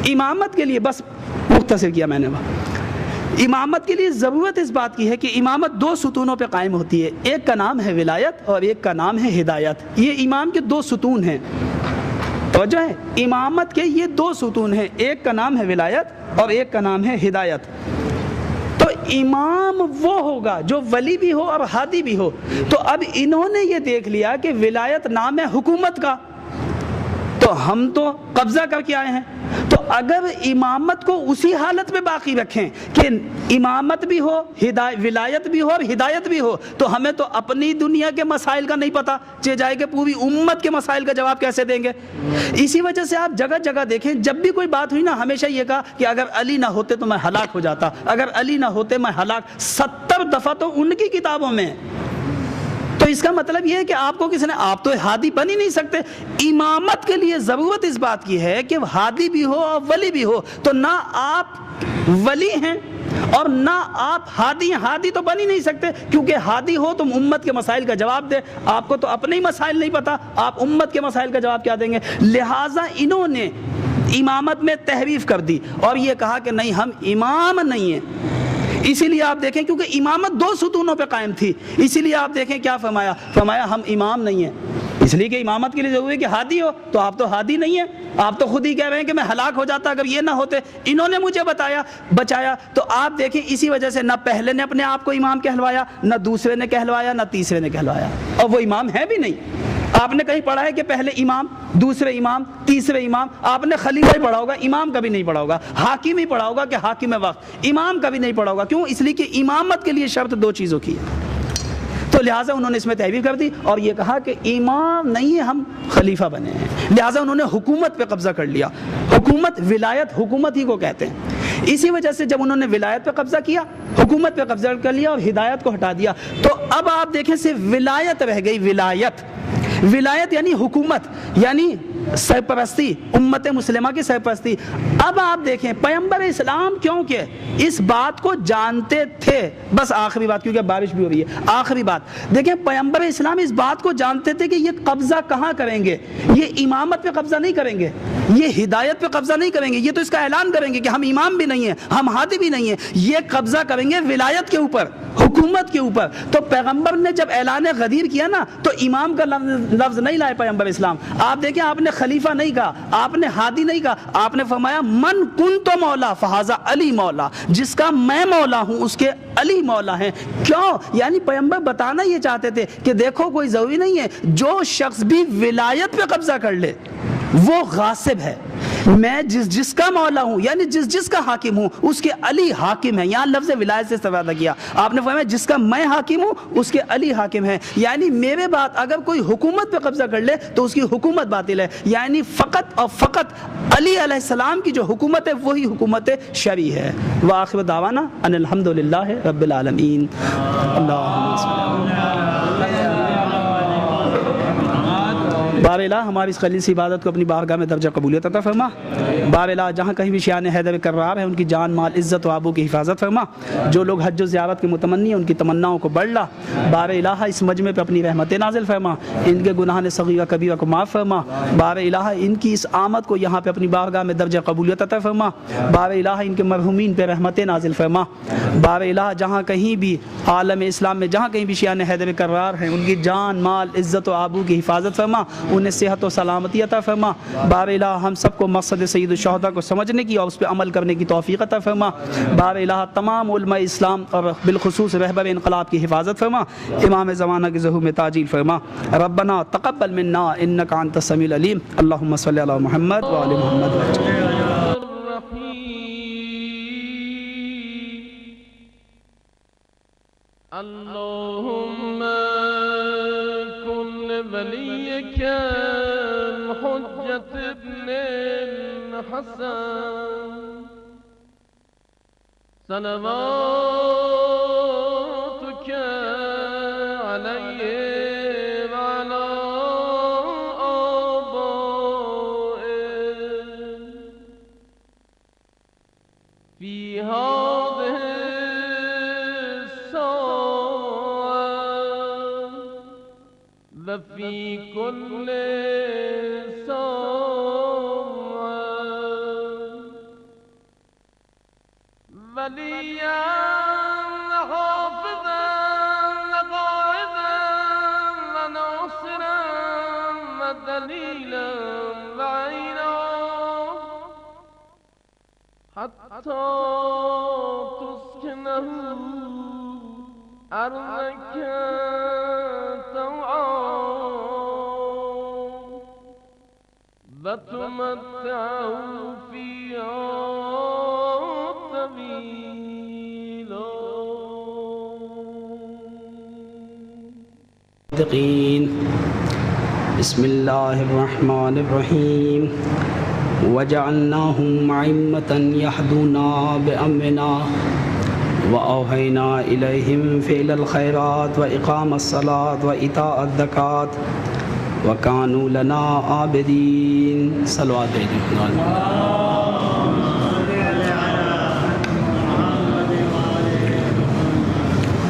امامت کے لیے، بس مختصر کیا میں نے وہاں، امامت کے لیے ضرورت اس بات کی ہے کہ امامت دو ستونوں پہ قائم ہوتی ہے، ایک کا نام ہے ولایت اور ایک کا نام ہے ہدایت۔ یہ امام کے دو ستون ہیں، توجہ ہے، امامت کے یہ دو ستون ہیں، ایک کا نام ہے ولایت اور ایک کا نام ہے ہدایت۔ تو امام وہ ہوگا جو ولی بھی ہو اور ہادی بھی ہو۔ تو اب انہوں نے یہ دیکھ لیا کہ ولایت نام ہے حکومت کا، تو ہم تو قبضہ کر کے آئے ہیں، تو اگر امامت کو اسی حالت میں باقی رکھیں کہ امامت بھی ہو، ولایت بھی ہو اور ہدایت بھی ہو، تو ہمیں تو اپنی دنیا کے مسائل کا نہیں پتہ چل جائے کہ پوری امت کے مسائل کا جواب کیسے دیں گے۔ اسی وجہ سے آپ جگہ جگہ دیکھیں، جب بھی کوئی بات ہوئی نا، ہمیشہ یہ کہا کہ اگر علی نہ ہوتے تو میں ہلاک ہو جاتا، اگر علی نہ ہوتے میں ہلاک، 70 دفعہ تو ان کی کتابوں میں۔ تو اس کا مطلب یہ ہے کہ آپ کو کسی نے، آپ تو ہادی بن ہی نہیں سکتے۔ امامت کے لیے ضرورت اس بات کی ہے کہ ہادی بھی ہو اور ولی بھی ہو، تو نہ آپ ولی ہیں اور نہ آپ ہادی ہیں، ہادی تو بن ہی نہیں سکتے، کیونکہ ہادی ہو تم امت کے مسائل کا جواب دے، آپ کو تو اپنے ہی مسائل نہیں پتہ، آپ امت کے مسائل کا جواب کیا دیں گے؟ لہٰذا انہوں نے امامت میں تحریف کر دی اور یہ کہا کہ نہیں، ہم امام نہیں ہیں۔ اسی لیے آپ دیکھیں، کیونکہ امامت دو ستونوں پہ قائم تھی، اسی لیے آپ دیکھیں کیا فرمایا ہم امام نہیں ہیں، اس لیے کہ امامت کے لیے ضروری ہے کہ ہادی ہو، تو آپ تو ہادی نہیں ہیں، آپ تو خود ہی کہہ رہے ہیں کہ میں ہلاک ہو جاتا اگر یہ نہ ہوتے، انہوں نے مجھے بچایا۔ تو آپ دیکھیں اسی وجہ سے نہ پہلے نے اپنے آپ کو امام کہلوایا، نہ دوسرے نے کہلوایا، نہ تیسرے نے کہلوایا، اور وہ امام ہے بھی نہیں۔ آپ نے کہیں پڑھا ہے کہ پہلے امام، دوسرے امام، تیسرے امام؟ آپ نے خلیفہ ہی پڑھا ہوگا، امام کبھی نہیں پڑھا ہوگا، حاکم ہی پڑھا ہوگا کہ حاکم وقت، امام کبھی نہیں پڑھا ہوگا۔ کیوں؟ اس لیے کہ امامت کے لیے شرط دو چیزوں کی ہے۔ تو لہٰذا انہوں نے اس میں تحریف کر دی اور یہ کہا کہ امام نہیں ہے، ہم خلیفہ بنے ہیں، لہٰذا انہوں نے حکومت پہ قبضہ کر لیا۔ حکومت، ولایت حکومت ہی کو کہتے ہیں۔ اسی وجہ سے جب انہوں نے ولایت پہ قبضہ کیا، حکومت پہ قبضہ کر لیا اور ہدایت کو ہٹا دیا، تو اب آپ دیکھیں صرف ولایت رہ گئی۔ ولایت یعنی حکومت، یعنی سرپرستی، امت مسلمہ کی سرپرستی۔ اب آپ دیکھیں پیغمبر اسلام کیونکہ اس بات کو جانتے تھے، بس آخری بات کیونکہ بارش بھی ہو رہی ہے، آخری بات دیکھیں، پیغمبر اسلام اس بات کو جانتے تھے کہ یہ قبضہ کہاں کریں گے، یہ امامت پہ قبضہ نہیں کریں گے، یہ ہدایت پہ قبضہ نہیں کریں گے، یہ تو اس کا اعلان کریں گے کہ ہم امام بھی نہیں ہیں، ہم ہادی بھی نہیں ہیں، یہ قبضہ کریں گے ولایت کے اوپر، حکومت کے اوپر۔ تو پیغمبر نے جب اعلان غدیر کیا نا، تو امام کا لفظ نہیں لائے پیغمبر اسلام۔ آپ دیکھیں، آپ نے خلیفہ نہیں کہا، آپ نے ہادی نہیں کہا، آپ نے فرمایا من کنت مولا فہذا علی مولا، جس کا میں مولا ہوں اس کے علی مولا ہیں۔ کیوں؟ یعنی پیغمبر بتانا یہ چاہتے تھے کہ دیکھو کوئی ضروری نہیں ہے جو شخص بھی ولایت پہ قبضہ کر لے وہ غاصب ہے، میں جس کا مولا ہوں، یعنی جس کا حاکم ہوں اس کے علی حاکم ہے. یہاں لفظ ولایت سے استفادہ کیا. آپ نے فرمایا جس کا میں حاکم ہوں اس کے علی حاکم ہے، یعنی میرے بعد اگر کوئی حکومت پہ قبضہ کر لے تو اس کی حکومت باطل ہے. یعنی فقط اور فقط علی علیہ السلام کی جو حکومت ہے وہی حکومت شرعی ہے. وآخر دعوانا ان الحمدللہ رب العالمین. اللہم صل بار الہ ہماری اس خلیل سی عبادت کو اپنی بارگاہ میں درجہ قبولیت عطا فرما. بار الہ جہاں کہیں بھی شیان حیدر کرار ہے ان کی جان مال عزت و آبرو کی حفاظت فرما. جو لوگ حج و زیارت کے متمنی ہیں ان کی تمناؤں کو بڑھ لا. بار الہ اس مجمع پہ اپنی رحمتیں نازل فرما. ان کے گناہ صغیرہ کبیرہ کو معاف فرما. بار الہ ان کی اس آمد کو یہاں پہ اپنی بارگاہ میں درجہ قبولیت عطا فرما. بار الہ ان کے مرحومین پہ رحمتیں نازل فرما. بار الہ جہاں کہیں بھی عالم اسلام میں جہاں کہیں بھی شیان حیدر کرار ہیں ان کی جان مال عزت و آبرو کی حفاظت فرما. انہیں صحت و سلامتی عطا فرما. بار الہ ہم سب کو مقصد سید الشہداء کو سمجھنے کی اور اس پہ عمل کرنے کی توفیق عطا فرما. بار الہ تمام علماء اسلام اور بالخصوص رہبر انقلاب کی حفاظت فرما. امام زمانہ کی ظہور میں تعجیل فرما. ربنا تقبل منا انک انت السمیع العلیم. اللہم صلی علی محمد وعلی محمد. اللهم كن وليك الحجة ابن الحسن صلواتك عليه وعلى آبائه في هذه وفي كل ساعة وليا حافظا قائدا وناصرا ودليلا وعينا حتى تسكنه أرضك وتمتعه فيها طويلا. بسم الله الرحمن الرحيم. وجعلناهم أئمة يهدون بأمرنا وأوحينا إليهم فعل الخيرات وإقام الصلاة وإيتاء الزكاة وكانوا لنا عابدين. صلوات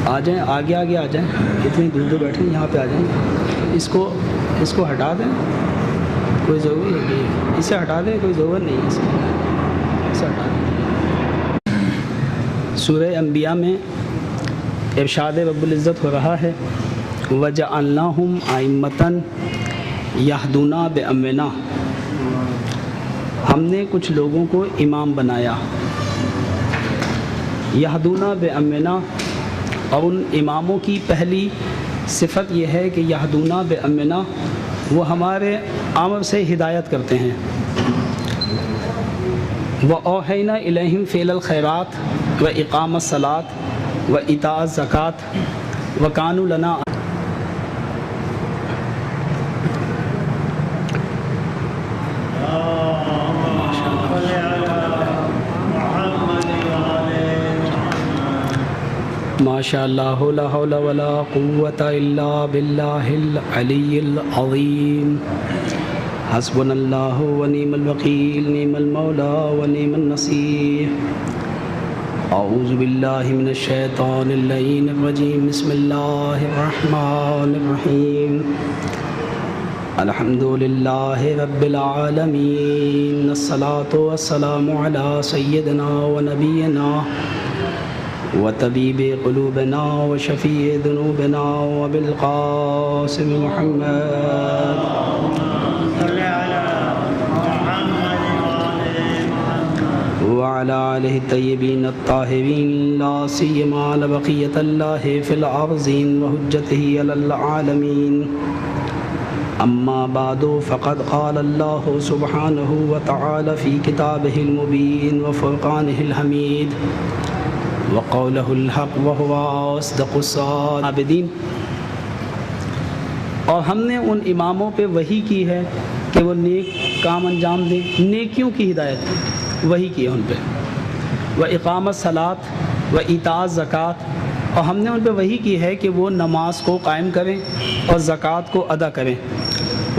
آ جائیں آگے آگے آ جائیں. اتنی دور دور بیٹھے یہاں پہ آ جائیں. اس کو ہٹا دیں. کوئی ضروری ہے کہ اسے ہٹا دیں. کوئی ضرورت نہیں ہے اسے ہٹا دیں. سورہ انبیاء میں ارشاد رب العزت ہو رہا ہے وَجَعَلْنَاهُمْ أَئِمَّةً يَهْدُونَ بِأَمْرِنَا. ہم نے کچھ لوگوں کو امام بنایا. یہدون بِأَمْرِنَا، اور ان اماموں کی پہلی صفت یہ ہے کہ یہدون بِأَمْرِنَا، وہ ہمارے امر سے ہدایت کرتے ہیں. وَأَوْحَيْنَا إِلَيْهِمْ فِعْلَ الْخَيْرَاتِ وَإِقَامَ الصَّلَاةِ وَإِيتَاءَ الزَّكَاةِ وَكَانُوا لَنَا. ماشاء اللہ لا حول ولا قوة الا باللہ العلی العظیم. حسبنا اللہ ونعم الوکیل نعم المولا ونعم النصیر. اعوذ باللہ من الشیطان اللعین الرجیم. بسم اللہ الرحمن الرحیم. الحمد للہ رب العالمین. الصلاة والسلام علی سیدنا ونبینا وطبیب قلوبنا وشفیع ذنوبنا وبالقاسم محمد. وعلى آلہ الطیبین الطاہرین لا سیما بقیۃ اللہ فی الارضین وحجتہ علی العالمین. اما بعد فقد قال اللہ سبحانہ وتعالی فی کتابہ المبین وفرقانہ الحمید وقولہ الحق وہو اصدق الصادقین۔ اور ہم نے ان اماموں پہ وحی کی ہے کہ وہ نیک کام انجام دیں، نیکیوں کی ہدایت وحی کی ہے ان پہ، واقامت صلاۃ و ایتاء زکوٰۃ، اور ہم نے ان پہ وحی کی ہے کہ وہ نماز کو قائم کریں اور زکوٰۃ کو ادا کریں،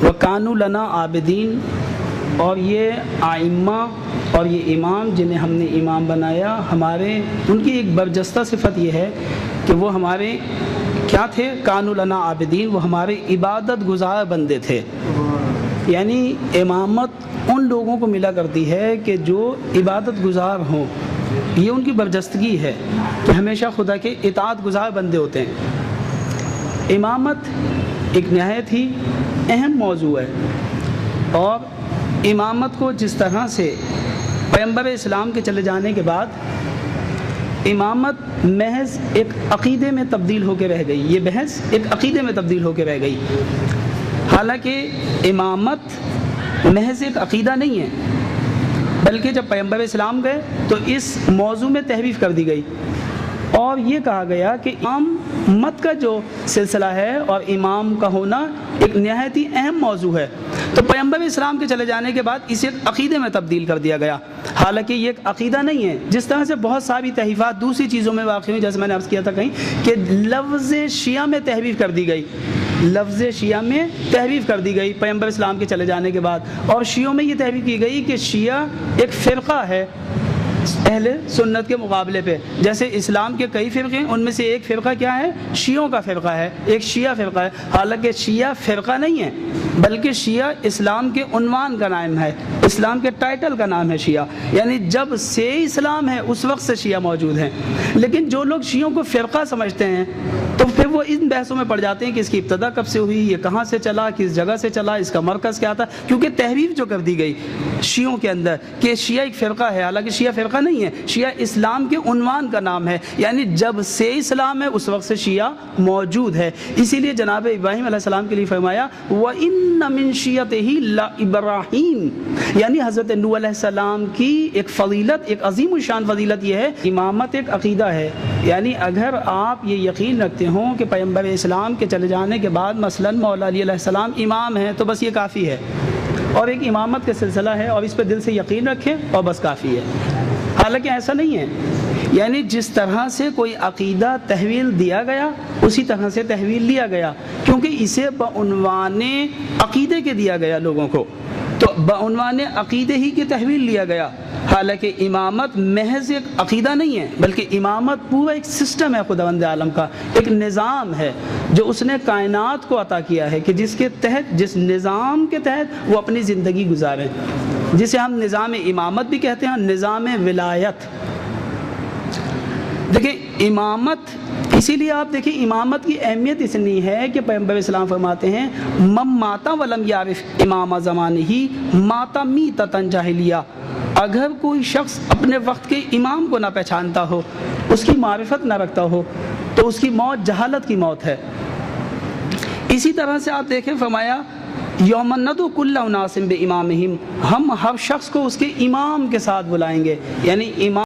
وکانوا لنا عابدین، اور یہ آئمہ اور یہ امام جنہیں ہم نے امام بنایا، ہمارے ان کی ایک برجستہ صفت یہ ہے کہ وہ ہمارے کیا تھے؟ کانوا لنا عابدین، وہ ہمارے عبادت گزار بندے تھے۔ یعنی امامت ان لوگوں کو ملا کرتی ہے کہ جو عبادت گزار ہوں، یہ ان کی برجستگی ہے کہ ہمیشہ خدا کے اطاعت گزار بندے ہوتے ہیں۔ امامت ایک نہایت ہی اہم موضوع ہے، اور امامت کو جس طرح سے پیغمبر اسلام کے چلے جانے کے بعد امامت محض ایک عقیدے میں تبدیل ہو کے رہ گئی، یہ بحث ایک عقیدے میں تبدیل ہو کے رہ گئی، حالانکہ امامت محض ایک عقیدہ نہیں ہے، بلکہ جب پیغمبر اسلام گئے تو اس موضوع میں تحریف کر دی گئی، اور یہ کہا گیا کہ امامت کا جو سلسلہ ہے اور امام کا ہونا ایک نہایت ہی اہم موضوع ہے، تو پیغمبر اسلام کے چلے جانے کے بعد اسے ایک عقیدے میں تبدیل کر دیا گیا، حالانکہ یہ ایک عقیدہ نہیں ہے۔ جس طرح سے بہت ساری تحریفات دوسری چیزوں میں واقع ہوئی، جیسے میں نے عرض کیا تھا کہیں کہ لفظ شیعہ میں تحریف کر دی گئی، لفظ شیعہ میں تحریف کر دی گئی پیغمبر اسلام کے چلے جانے کے بعد، اور شیعوں میں یہ تحریف کی گئی کہ شیعہ ایک فرقہ ہے اہل سنت کے مقابلے پہ، جیسے اسلام کے کئی فرقے ہیں، ان میں سے ایک فرقہ کیا ہے؟ شیعوں کا فرقہ ہے، ایک شیعہ فرقہ ہے، حالانکہ شیعہ فرقہ نہیں ہے، بلکہ شیعہ اسلام کے عنوان کا نام ہے، اسلام کے ٹائٹل کا نام ہے شیعہ، یعنی جب سے اسلام ہے اس وقت سے شیعہ موجود ہیں۔ لیکن جو لوگ شیعوں کو فرقہ سمجھتے ہیں تو پھر وہ ان بحثوں میں پڑ جاتے ہیں کہ اس کی ابتدا کب سے ہوئی، یہ کہاں سے چلا، کس جگہ سے چلا، اس کا مرکز کیا تھا، کیونکہ تحریف جو کر دی گئی شیعوں کے اندر کہ شیعہ ایک فرقہ ہے، حالانکہ شیعہ فرقہ نہیں ہے، شیعہ اسلام کے عنوان کا نام ہے، یعنی جب سے اسلام ہے اس وقت سے شیعہ موجود ہے۔ اسی لیے جناب ابراہیم علیہ السلام کے لیے فرمایا وَإِنَّ مِن شِيَّتِهِ لَإِبْرَاهِيمَ، یعنی حضرت نوح علیہ السلام کی ایک فضیلت، ایک عظیم الشان فضیلت یہ ہے، امامت ایک عقیدہ ہے، یعنی اگر آپ یہ یقین رکھتے ہوں کہ پیغمبر اسلام کے چلے جانے کے بعد مثلا مولا علی علیہ السلام امام ہیں تو بس یہ کافی ہے، اور ایک امامت کا سلسلہ ہے، اور اس پہ دل سے یقین رکھیں اور بس کافی ہے، حالانکہ ایسا نہیں ہے۔ یعنی جس طرح سے کوئی عقیدہ تحویل دیا گیا اسی طرح سے تحویل لیا گیا، کیونکہ اسے بعنوان عقیدے کے دیا گیا لوگوں کو، تو بعنوان عقیدے ہی کی تحویل لیا گیا، حالانکہ امامت محض ایک عقیدہ نہیں ہے، بلکہ امامت پورا ایک سسٹم ہے خداوند عالم کا، ایک نظام ہے جو اس نے کائنات کو عطا کیا ہے کہ جس کے تحت، جس نظام کے تحت وہ اپنی زندگی گزاریں، جسے ہم نظام امامت بھی کہتے ہیں، نظام ولایت۔ دیکھیں امامت، اسی لیے آپ دیکھیں امامت کی اہمیت اتنی ہے کہ پیغمبر اسلام فرماتے ہیں من ماتا ولم یعرف امام زمانہ ماتا میتۃ جاہلیہ، اگر کوئی شخص اپنے وقت کے امام کو نہ پہچانتا ہو، اس کی معرفت نہ رکھتا ہو، تو اس کی موت جہالت کی موت ہے۔ اسی طرح سے آپ دیکھیں فرمایا یوم ندعو کل اناس بامامہم، ہم ہر شخص کو اس کے امام کے ساتھ بلائیں گے، یعنی امام